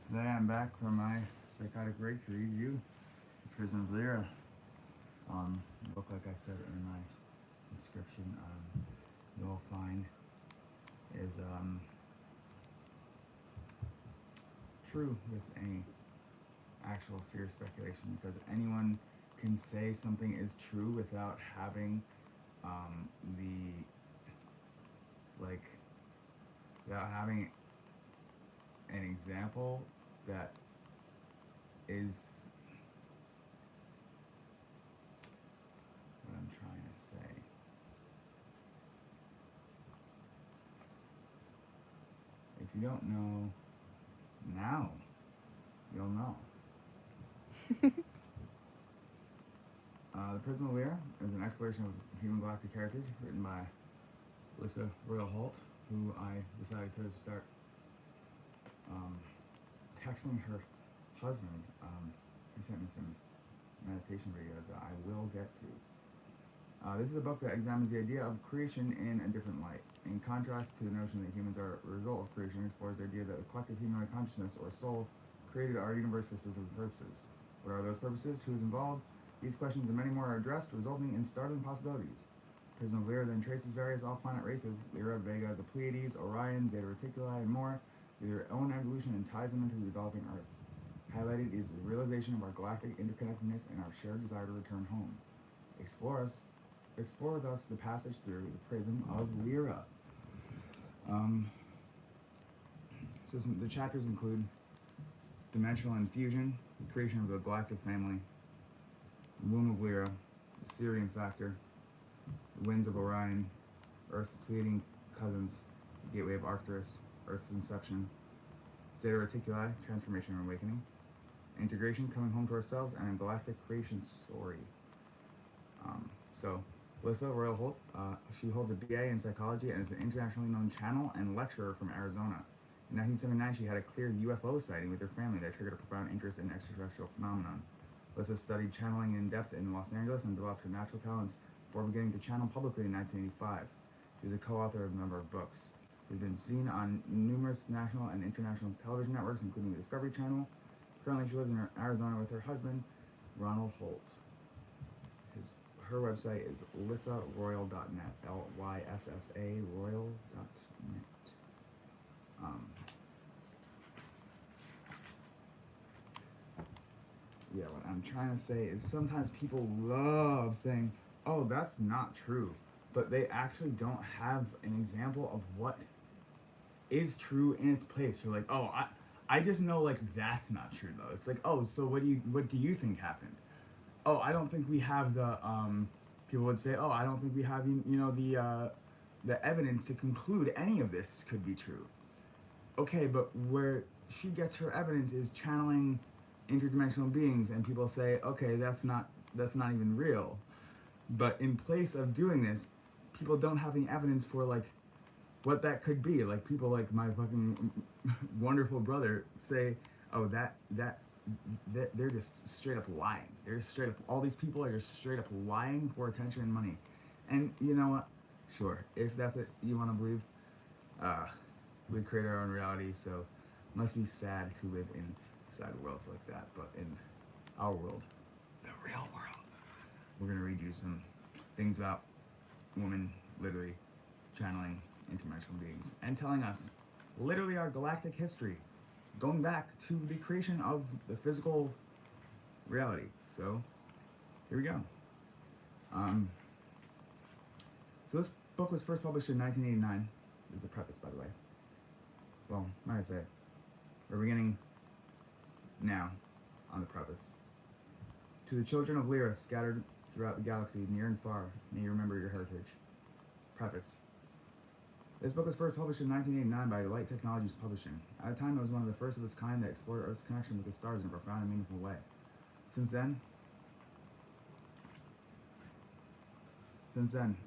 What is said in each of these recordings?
Today I'm back from my psychotic breakthrough review, Prism of Lyra. The book, like I said in my description, you'll find is true with any actual serious speculation because anyone can say something is true without having the like without having an example that is what I'm trying to say. If you don't know now, you'll know. The Prism of Lyra is an exploration of human galactic heritage written by Lyssa Royal Holt, who I decided to start texting her husband. He sent me some meditation videos that I will get to. This is a book that examines the idea of creation in a different light. In contrast to the notion that humans are a result of creation, it explores the idea that the collective humanoid consciousness or soul created our universe for specific purposes. What are those purposes? Who is involved? These questions and many more are addressed, resulting in startling possibilities. Prism of Lyra then traces various off-planet races, Lyra, Vega, the Pleiades, Orion, Zeta Reticuli, and more, through their own evolution and ties them into the developing Earth. Highlighted is the realization of our galactic interconnectedness and our shared desire to return home. Explore with us the passage through the Prism of Lyra. The chapters include dimensional infusion, the creation of the galactic family, the womb of Lyra, the Syrian factor, the winds of Orion, Earth's Pleiadian cousins, the gateway of Arcturus, Earth's inception, Zeta Reticuli, transformation and awakening, integration, coming home to ourselves, and a galactic creation story. Lyssa Royal Holt, she holds a BA in psychology and is an internationally known channel and lecturer from Arizona. In 1979, she had a clear UFO sighting with her family that triggered a profound interest in extraterrestrial phenomenon. Lyssa studied channeling in depth in Los Angeles and developed her natural talents before beginning to channel publicly in 1985. She is a co-author of a number of books. She has been seen on numerous national and international television networks, including the Discovery Channel. Currently, she lives in Arizona with her husband, Ronald Holt. Her website is lyssaroyal.net, Lyssa royal.net. What I'm trying to say is sometimes people love saying, oh, that's not true, but they actually don't have an example of what is true in its place. You're like, oh, I just know like that's not true though. It's like, oh, so what do you think happened? Oh, I don't think we have the people would say, oh, I don't think we have the evidence to conclude any of this could be true. Okay, but where she gets her evidence is channeling interdimensional beings, and people say, okay, that's not even real. But in place of doing this, people don't have any evidence for like what that could be. Like people like my fucking wonderful brother say, oh, that they're just straight up lying. They're just straight up, all these people are just straight up lying for attention and money. And you know what? Sure, if that's what you want to believe, we create our own reality, so it must be sad to live inside worlds like that. But in our world, the real world, we're going to read you some things about women literally channeling interdimensional beings and telling us literally our galactic history, going back to the creation of the physical reality. So, here we go. So this book was first published in 1989. This is the preface, by the way. Well, might I say, we're beginning now on the preface. To the children of Lyra scattered throughout the galaxy, near and far, may you remember your heritage. Preface. This book was first published in 1989 by Light Technologies Publishing. At the time, it was one of the first of its kind that explored Earth's connection with the stars in a profound and meaningful way. Since then,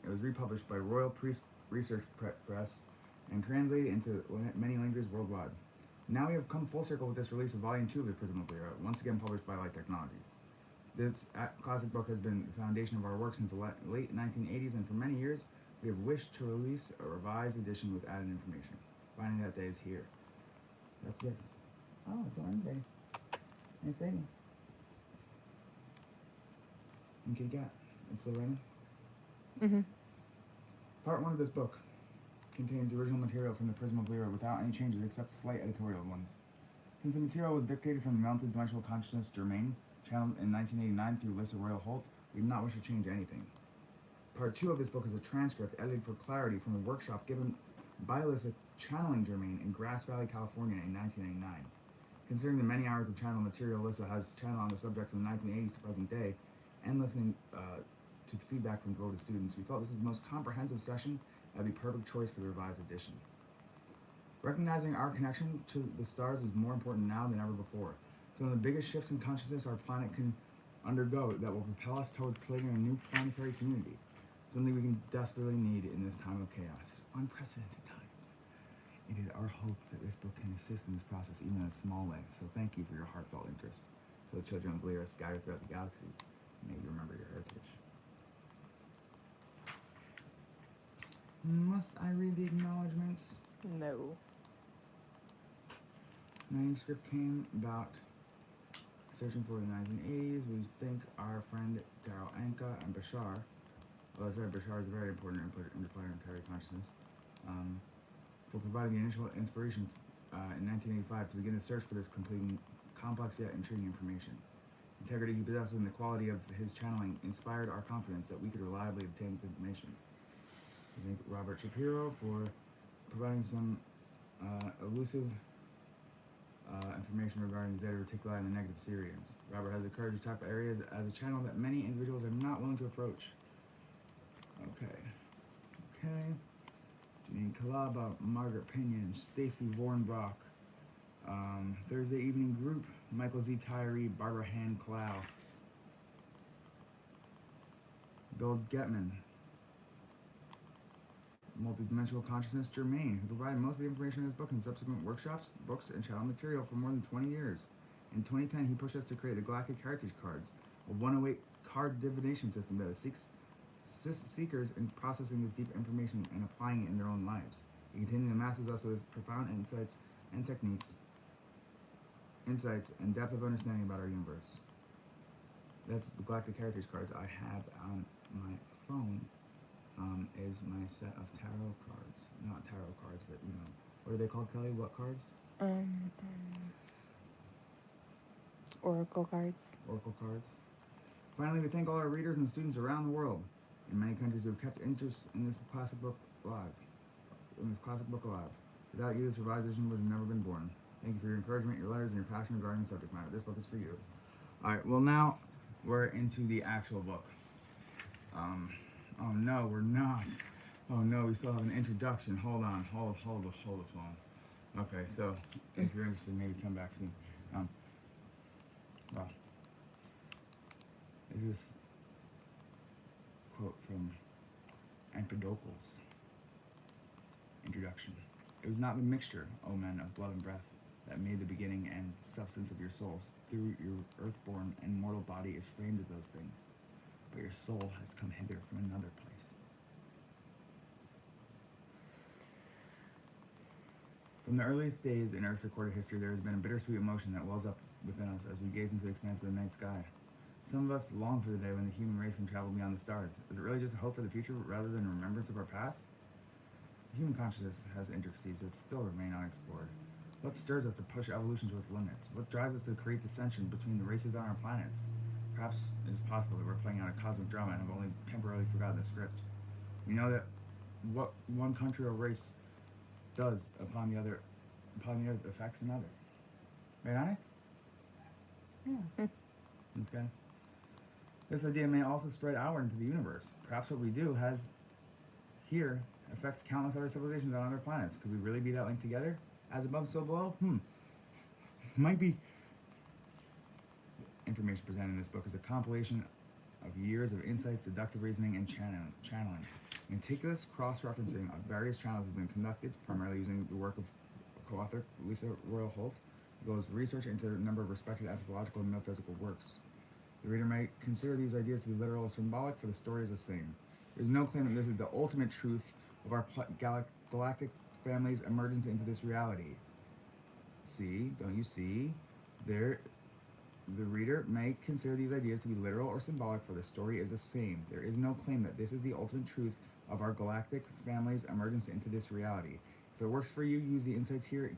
it was republished by Royal Research Press and translated into many languages worldwide. Now we have come full circle with this release of Volume 2 of the Prism of Lyra, once again published by Light Technology. This classic book has been the foundation of our work since the late 1980s, and for many years, we have wished to release a revised edition with added information. Finally, that day is here. That's this. Oh, it's a Wednesday. Hey, Sadie. And Kitty Cat. It's Lorena. Mm-hmm. Part 1 of this book contains the original material from the Prism of Lyra without any changes except slight editorial ones. Since the material was dictated from the mounted dimensional consciousness Germain, channeled in 1989 through Lyssa Royal Holt, we did not wish to change anything. Part 2 of this book is a transcript edited for clarity from a workshop given by Lyssa channeling Germain in Grass Valley, California in 1999. Considering the many hours of channel material Lyssa has channeled on the subject from the 1980s to present day, and listening to feedback from devoted students, we felt this is the most comprehensive session that would be perfect choice for the revised edition. Recognizing our connection to the stars is more important now than ever before. It's one of the biggest shifts in consciousness our planet can undergo that will propel us towards creating a new planetary community. Something we can desperately need in this time of chaos. It's unprecedented times. It is our hope that this book can assist in this process, even in a small way. So thank you for your heartfelt interest. To the children of Lyra scattered throughout the galaxy, may you remember your heritage. Must I read the acknowledgements? No. Manuscript came about searching for the 1980s. We thank our friend Daryl Anka and Bashar. Well, that's right, Bashar is a very important interplanetary consciousness. For providing the initial inspiration in 1985 to begin the search for this completing complex yet intriguing information. The integrity he possesses and the quality of his channeling inspired our confidence that we could reliably obtain this information. We thank Robert Shapiro for providing some elusive information regarding Zeta Reticuli and the negative Sirians. Robert has the courage to tackle areas as a channel that many individuals are not willing to approach. Okay. Janine Kalaba, Margaret Pinion, Stacy Vornbrock, Thursday Evening Group, Michael Z. Tyree, Barbara Han Clow, Bill Getman, Multidimensional Consciousness Germain, who provided most of the information in his book and subsequent workshops, books, and channel material for more than 20 years. In 2010, he pushed us to create the Galactic Heritage Cards, a 108 card divination system that assists seekers in processing this deep information and applying it in their own lives. He continued to masses us with profound insights and techniques, insights, and depth of understanding about our universe. That's the Galactic Heritage Cards I have on my phone. Is my set of tarot cards. Not tarot cards, but you know. What are they called, Kelly? What cards? Oracle cards. Oracle cards. Finally, we thank all our readers and students around the world in many countries who have kept interest in this classic book alive. Without you, this revised edition would have never been born. Thank you for your encouragement, your letters, and your passion regarding the subject matter. This book is for you. Alright, well now we're into the actual book. Oh no, we're not. Oh no, we still have an introduction. Hold on, hold the phone. Okay, so if you're interested, maybe come back soon. Well, this is a quote from Empedocles. Introduction. It was not the mixture, O men, of blood and breath that made the beginning and substance of your souls. Through your earthborn and mortal body is framed of those things. But your soul has come hither from another place. From the earliest days in Earth's recorded history, there has been a bittersweet emotion that wells up within us as we gaze into the expanse of the night sky. Some of us long for the day when the human race can travel beyond the stars. Is it really just a hope for the future rather than a remembrance of our past? The human consciousness has intricacies that still remain unexplored. What stirs us to push evolution to its limits? What drives us to create dissension between the races on our planets? Perhaps it is possible that we're playing out a cosmic drama and have only temporarily forgotten the script. We know that what one country or race does upon the other affects another. Right, Onyx? Yeah. This guy. This idea may also spread outward into the universe. Perhaps what we do has here affects countless other civilizations on other planets. Could we really be that linked together? As above, so below? Might be. Information presented in this book is a compilation of years of insights, deductive reasoning, and channeling. Meticulous cross-referencing of various channels has been conducted, primarily using the work of co-author Lyssa Royal Holt, as well as research into a number of respected anthropological and metaphysical works. The reader may consider these ideas to be literal or symbolic, for the story is the same. There is no claim that this is the ultimate truth of our galactic family's emergence into this reality. see? Don't you see? There, the reader may consider these ideas to be literal or symbolic, for the story is the same. There is no claim that this is the ultimate truth of our galactic family's emergence into this reality. If it works for you, use the insights here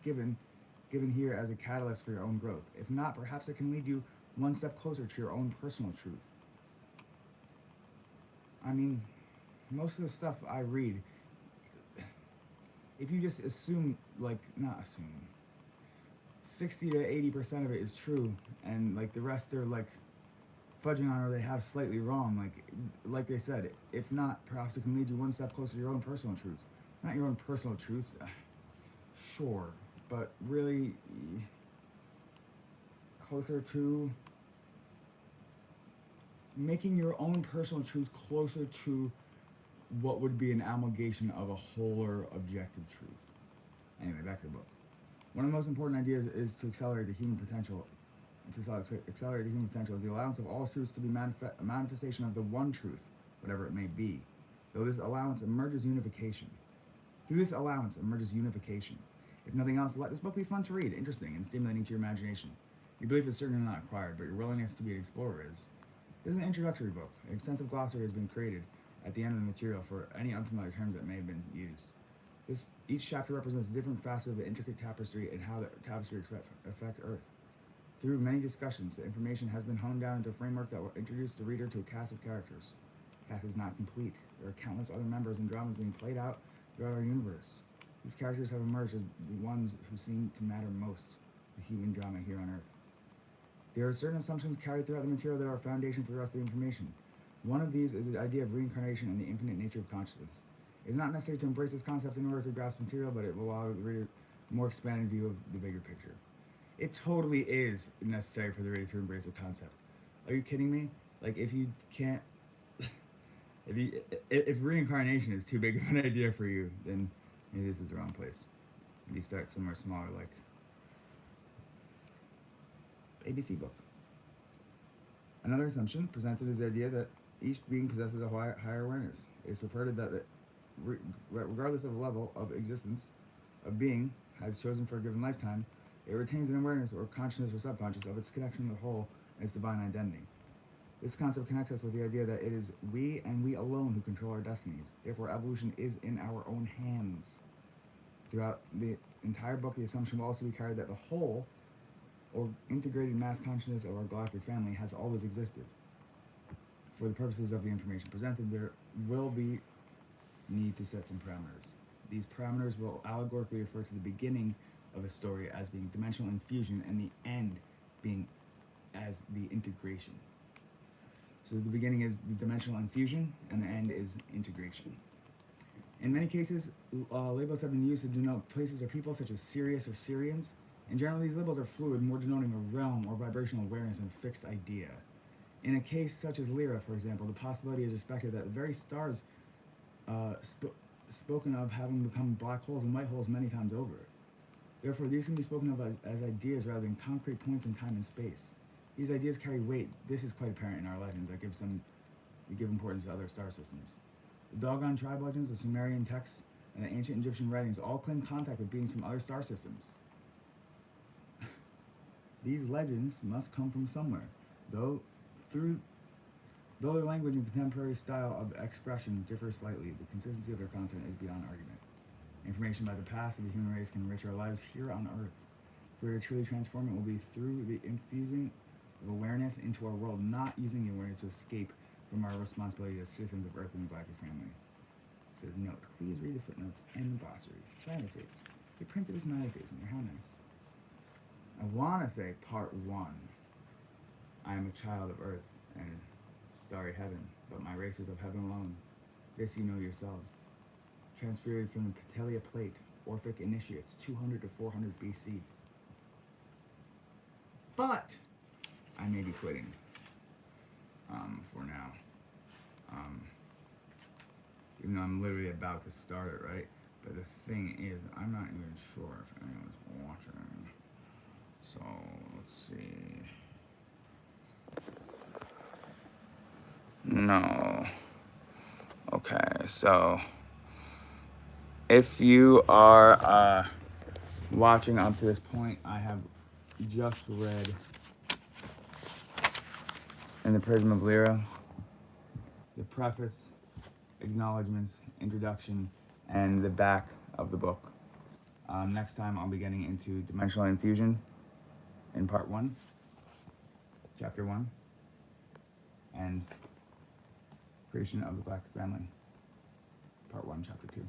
given here as a catalyst for your own growth. If not, perhaps it can lead you one step closer to your own personal truth. I mean, most of the stuff I read, if you just assume, like, not assume, 60 to 80% of it is true, and like the rest they're like fudging on or they have slightly wrong. Like they said, if not, perhaps it can lead you one step closer to your own personal truth. Not your own personal truth, sure, but really closer to making your own personal truth closer to what would be an amalgamation of a wholer objective truth. Anyway, back to the book. One of the most important ideas is to accelerate the human potential. Accelerate the human potential is the allowance of all truths to be a manifestation of the one truth, whatever it may be. Though this allowance emerges unification. Through this allowance emerges unification. If nothing else, let this book be fun to read, interesting, and stimulating to your imagination. Your belief is certainly not acquired, but your willingness to be an explorer is. This is an introductory book. An extensive glossary has been created at the end of the material for any unfamiliar terms that may have been used. Each chapter represents a different facet of the intricate tapestry and how the tapestry affect Earth. Through many discussions, the information has been honed down into a framework that will introduce the reader to a cast of characters. The cast is not complete. There are countless other members and dramas being played out throughout our universe. These characters have emerged as the ones who seem to matter most, the human drama here on Earth. There are certain assumptions carried throughout the material that are a foundation for the rest of the information. One of these is the idea of reincarnation and the infinite nature of consciousness. It is not necessary to embrace this concept in order to grasp material, but it will allow the reader a more expanded view of the bigger picture. It totally is necessary for the reader to embrace the concept. Are you kidding me? Like, if you can't, if reincarnation is too big of an idea for you, then maybe this is the wrong place. Maybe start somewhere smaller, like ABC book. Another assumption presented is the idea that each being possesses a higher awareness. It is purported that regardless of the level of existence a being has chosen for a given lifetime, it retains an awareness or consciousness or subconscious of its connection to the whole and its divine identity. This concept connects us with the idea that it is we and we alone who control our destinies. Therefore, evolution is in our own hands. Throughout the entire book, the assumption will also be carried that the whole or integrated mass consciousness of our galactic family has always existed. For the purposes of the information presented, there will be need to set some parameters. These parameters will allegorically refer to the beginning of a story as being dimensional infusion and the end being as the integration. So the beginning is the dimensional infusion and the end is integration. In many cases, labels have been used to denote places or people such as Sirius or Syrians, and generally these labels are fluid, more denoting a realm or vibrational awareness and a fixed idea. In a case such as Lyra, for example, the possibility is respected that the very stars spoken of having become black holes and white holes many times over. Therefore, these can be spoken of as ideas rather than concrete points in time and space. These ideas carry weight. This is quite apparent in our legends that we give importance to other star systems. The Dogon tribe legends, the Sumerian texts, and the ancient Egyptian writings all claim contact with beings from other star systems. These legends must come from somewhere, though their language and contemporary style of expression differ slightly, the consistency of their content is beyond argument. Information about the past of the human race can enrich our lives here on Earth. If we are to truly transform it, will be through the infusing of awareness into our world, not using the awareness to escape from our responsibility as citizens of Earth and the Galactic family. It says, note, please read the footnotes and the glossary. Smiley face. They printed a smiley face in there, how nice. I want to say part 1. I am a child of Earth and starry heaven, but my race is of heaven alone. This you know yourselves. Transferred from the Patelia Plate, Orphic initiates, 200 to 400 BC. But I may be quitting for now. Even though I'm literally about to start it, right? But the thing is, I'm not even sure if anyone's watching. So, let's see. No. Okay, so if you are watching up to this point, I have just read in the Prism of Lyra the preface, acknowledgements, introduction, and the back of the book. Next time I'll be getting into Dimensional Infusion in part 1, chapter 1, and Creation of the Galactic Family, part 1, chapter 2.